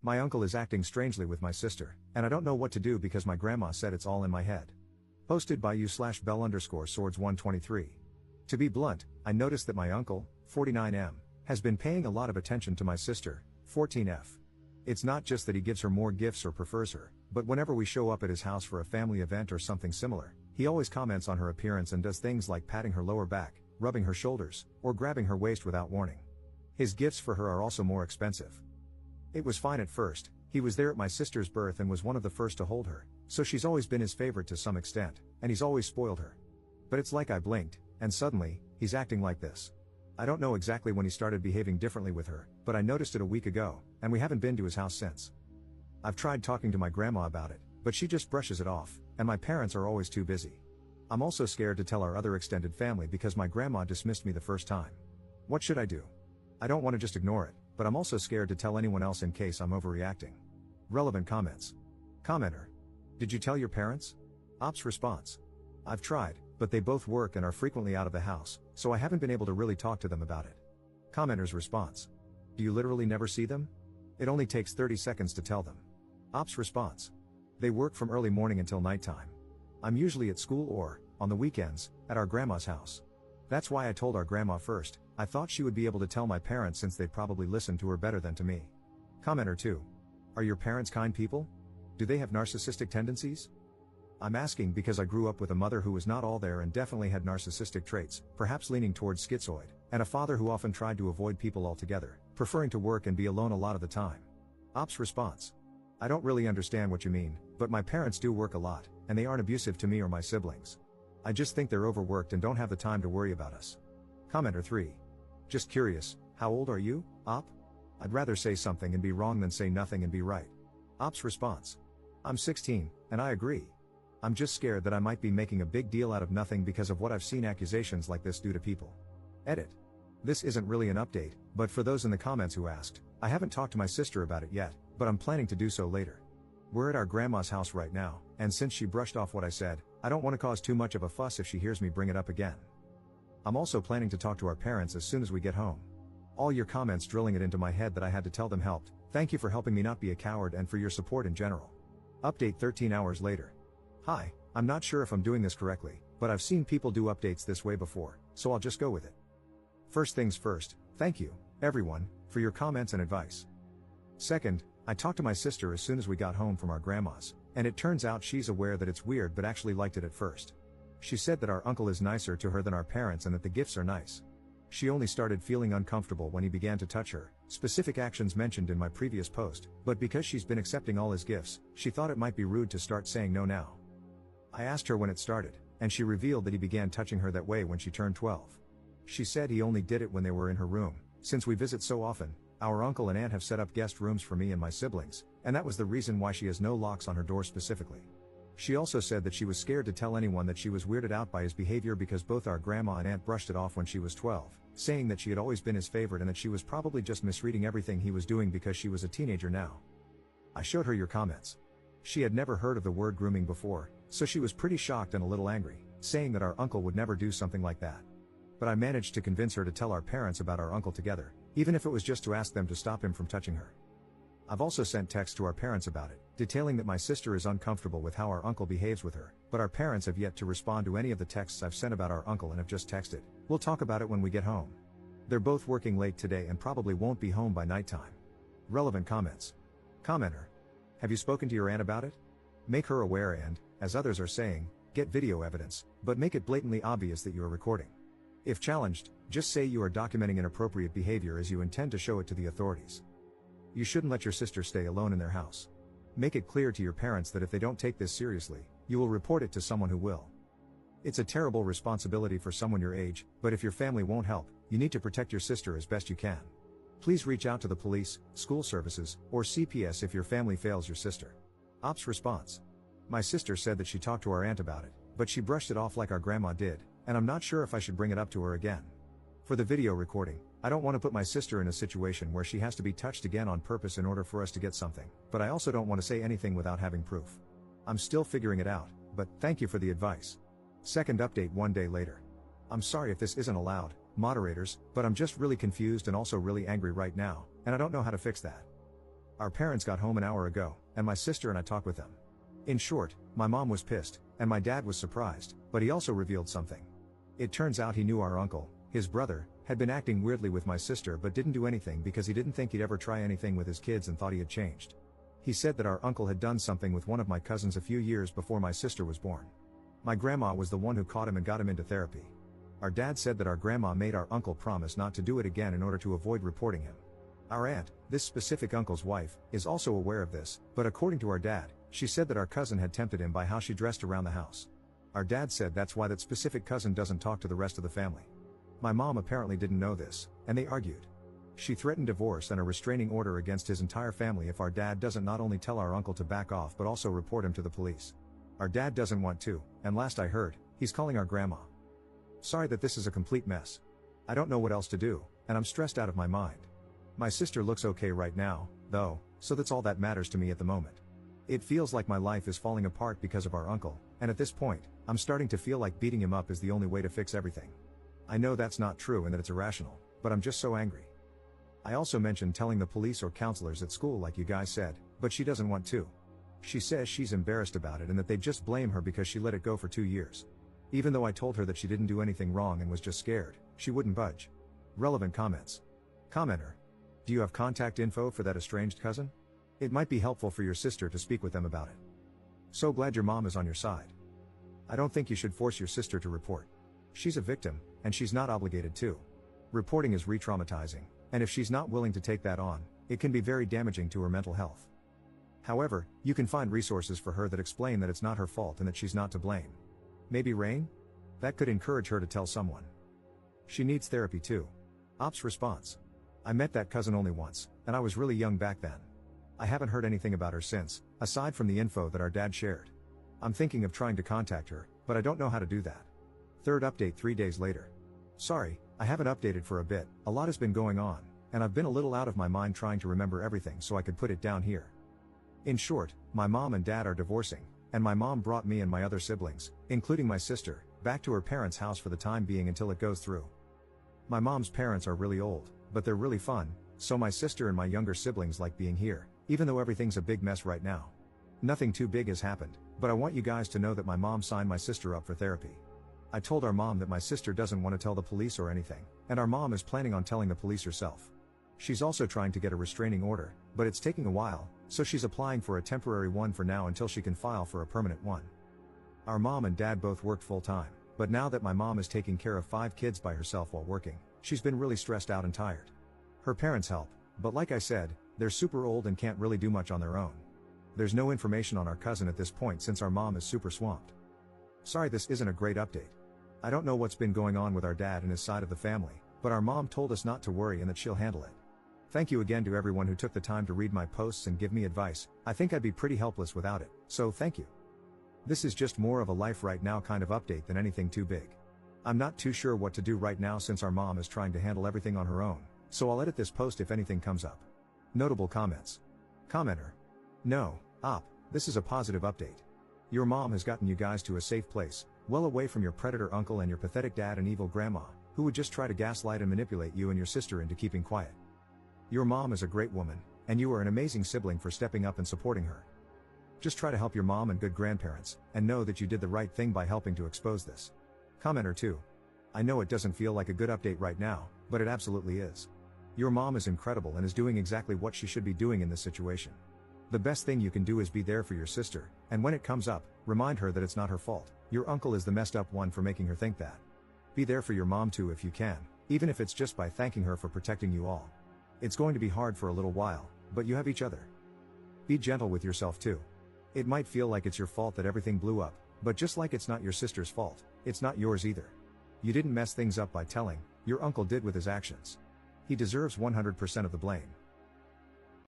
My uncle is acting strangely with my sister, and I don't know what to do because my grandma said it's all in my head. Posted by u/bell_swords123. To be blunt, I noticed that my uncle, 49M, has been paying a lot of attention to my sister, 14F. It's not just that he gives her more gifts or prefers her, but whenever we show up at his house for a family event or something similar, he always comments on her appearance and does things like patting her lower back, rubbing her shoulders, or grabbing her waist without warning. His gifts for her are also more expensive. It was fine at first, he was there at my sister's birth and was one of the first to hold her, so she's always been his favorite to some extent, and he's always spoiled her. But it's like I blinked, and suddenly, he's acting like this. I don't know exactly when he started behaving differently with her, but I noticed it a week ago, and we haven't been to his house since. I've tried talking to my grandma about it, but she just brushes it off, and my parents are always too busy. I'm also scared to tell our other extended family because my grandma dismissed me the first time. What should I do? I don't want to just ignore it, but I'm also scared to tell anyone else in case I'm overreacting. Relevant comments. Commenter. Did you tell your parents? Ops response. I've tried, but they both work and are frequently out of the house, so I haven't been able to really talk to them about it. Commenter's response. Do you literally never see them? It only takes 30 seconds to tell them. Ops response. They work from early morning until nighttime. I'm usually at school or, on the weekends, at our grandma's house. That's why I told our grandma first. I thought she would be able to tell my parents since they'd probably listen to her better than to me. Commenter 2. Are your parents kind people? Do they have narcissistic tendencies? I'm asking because I grew up with a mother who was not all there and definitely had narcissistic traits, perhaps leaning towards schizoid, and a father who often tried to avoid people altogether, preferring to work and be alone a lot of the time. Ops response. I don't really understand what you mean, but my parents do work a lot, and they aren't abusive to me or my siblings. I just think they're overworked and don't have the time to worry about us. Commenter 3. Just curious, how old are you, Op? I'd rather say something and be wrong than say nothing and be right. Op's response. I'm 16, and I agree. I'm just scared that I might be making a big deal out of nothing because of what I've seen accusations like this do to people. Edit. This isn't really an update, but for those in the comments who asked, I haven't talked to my sister about it yet, but I'm planning to do so later. We're at our grandma's house right now, and since she brushed off what I said, I don't want to cause too much of a fuss if she hears me bring it up again. I'm also planning to talk to our parents as soon as we get home. All your comments drilling it into my head that I had to tell them helped. Thank you for helping me not be a coward and for your support in general. Update 13 hours later. Hi, I'm not sure if I'm doing this correctly, but I've seen people do updates this way before, so I'll just go with it. First things first, thank you, everyone, for your comments and advice. Second, I talked to my sister as soon as we got home from our grandma's, and it turns out she's aware that it's weird but actually liked it at first. She said that our uncle is nicer to her than our parents and that the gifts are nice. She only started feeling uncomfortable when he began to touch her, specific actions mentioned in my previous post, but because she's been accepting all his gifts, she thought it might be rude to start saying no now. I asked her when it started, and she revealed that he began touching her that way when she turned 12. She said he only did it when they were in her room. Since we visit so often, our uncle and aunt have set up guest rooms for me and my siblings, and that was the reason why she has no locks on her door specifically. She also said that she was scared to tell anyone that she was weirded out by his behavior because both our grandma and aunt brushed it off when she was 12, saying that she had always been his favorite and that she was probably just misreading everything he was doing because she was a teenager now. I showed her your comments. She had never heard of the word grooming before, so she was pretty shocked and a little angry, saying that our uncle would never do something like that. But I managed to convince her to tell our parents about our uncle together, even if it was just to ask them to stop him from touching her. I've also sent texts to our parents about it, detailing that my sister is uncomfortable with how our uncle behaves with her, but our parents have yet to respond to any of the texts I've sent about our uncle and have just texted, "We'll talk about it when we get home." They're both working late today and probably won't be home by nighttime. Relevant comments. Commenter. Have you spoken to your aunt about it? Make her aware and, as others are saying, get video evidence, but make it blatantly obvious that you are recording. If challenged, just say you are documenting inappropriate behavior as you intend to show it to the authorities. You shouldn't let your sister stay alone in their house. Make it clear to your parents that if they don't take this seriously, you will report it to someone who will. It's a terrible responsibility for someone your age, but if your family won't help, you need to protect your sister as best you can. Please reach out to the police, school services, or CPS if your family fails your sister. Ops response. My sister said that she talked to our aunt about it, but she brushed it off like our grandma did, and I'm not sure if I should bring it up to her again. For the video recording, I don't want to put my sister in a situation where she has to be touched again on purpose in order for us to get something, but I also don't want to say anything without having proof. I'm still figuring it out, but thank you for the advice. Second update 1 day later. I'm sorry if this isn't allowed, moderators, but I'm just really confused and also really angry right now, and I don't know how to fix that. Our parents got home an hour ago, and my sister and I talked with them. In short, my mom was pissed, and my dad was surprised, but he also revealed something. It turns out he knew our uncle, his brother, had been acting weirdly with my sister but didn't do anything because he didn't think he'd ever try anything with his kids and thought he had changed. He said that our uncle had done something with one of my cousins a few years before my sister was born. My grandma was the one who caught him and got him into therapy. Our dad said that our grandma made our uncle promise not to do it again in order to avoid reporting him. Our aunt, this specific uncle's wife, is also aware of this, but according to our dad, she said that our cousin had tempted him by how she dressed around the house. Our dad said that's why that specific cousin doesn't talk to the rest of the family. My mom apparently didn't know this, and they argued. She threatened divorce and a restraining order against his entire family if our dad doesn't not only tell our uncle to back off but also report him to the police. Our dad doesn't want to, and last I heard, he's calling our grandma. Sorry that this is a complete mess. I don't know what else to do, and I'm stressed out of my mind. My sister looks okay right now, though, so that's all that matters to me at the moment. It feels like my life is falling apart because of our uncle, and at this point, I'm starting to feel like beating him up is the only way to fix everything. I know that's not true and that it's irrational, but I'm just so angry. I also mentioned telling the police or counselors at school like you guys said, but she doesn't want to. She says she's embarrassed about it and that they just blame her because she let it go for 2 years. Even though I told her that she didn't do anything wrong and was just scared, she wouldn't budge. Relevant comments. Commenter. Do you have contact info for that estranged cousin? It might be helpful for your sister to speak with them about it. So glad your mom is on your side. I don't think you should force your sister to report. She's a victim, and she's not obligated to. Reporting is re-traumatizing, and if she's not willing to take that on, it can be very damaging to her mental health. However, you can find resources for her that explain that it's not her fault and that she's not to blame. Maybe Rain? That could encourage her to tell someone. She needs therapy too. Ops response. I met that cousin only once, and I was really young back then. I haven't heard anything about her since, aside from the info that our dad shared. I'm thinking of trying to contact her, but I don't know how to do that. Third update 3 days later. Sorry, I haven't updated for a bit, a lot has been going on, and I've been a little out of my mind trying to remember everything so I could put it down here. In short, my mom and dad are divorcing, and my mom brought me and my other siblings, including my sister, back to her parents' house for the time being until it goes through. My mom's parents are really old, but they're really fun, so my sister and my younger siblings like being here, even though everything's a big mess right now. Nothing too big has happened, but I want you guys to know that my mom signed my sister up for therapy. I told our mom that my sister doesn't want to tell the police or anything, and our mom is planning on telling the police herself. She's also trying to get a restraining order, but it's taking a while, so she's applying for a temporary one for now until she can file for a permanent one. Our mom and dad both worked full-time, but now that my mom is taking care of 5 kids by herself while working, she's been really stressed out and tired. Her parents help, but like I said, they're super old and can't really do much on their own. There's no information on our cousin at this point since our mom is super swamped. Sorry this isn't a great update. I don't know what's been going on with our dad and his side of the family, but our mom told us not to worry and that she'll handle it. Thank you again to everyone who took the time to read my posts and give me advice. I think I'd be pretty helpless without it, so thank you. This is just more of a life right now kind of update than anything too big. I'm not too sure what to do right now since our mom is trying to handle everything on her own, so I'll edit this post if anything comes up. Notable comments. Commenter. No, this is a positive update. Your mom has gotten you guys to a safe place, well away from your predator uncle and your pathetic dad and evil grandma, who would just try to gaslight and manipulate you and your sister into keeping quiet. Your mom is a great woman, and you are an amazing sibling for stepping up and supporting her. Just try to help your mom and good grandparents, and know that you did the right thing by helping to expose this. Commenter 2. I know it doesn't feel like a good update right now, but it absolutely is. Your mom is incredible and is doing exactly what she should be doing in this situation. The best thing you can do is be there for your sister, and when it comes up, remind her that it's not her fault. Your uncle is the messed up one for making her think that. Be there for your mom too if you can, even if it's just by thanking her for protecting you all. It's going to be hard for a little while, but you have each other. Be gentle with yourself too. It might feel like it's your fault that everything blew up, but just like it's not your sister's fault, it's not yours either. You didn't mess things up by telling, your uncle did with his actions. He deserves 100% of the blame.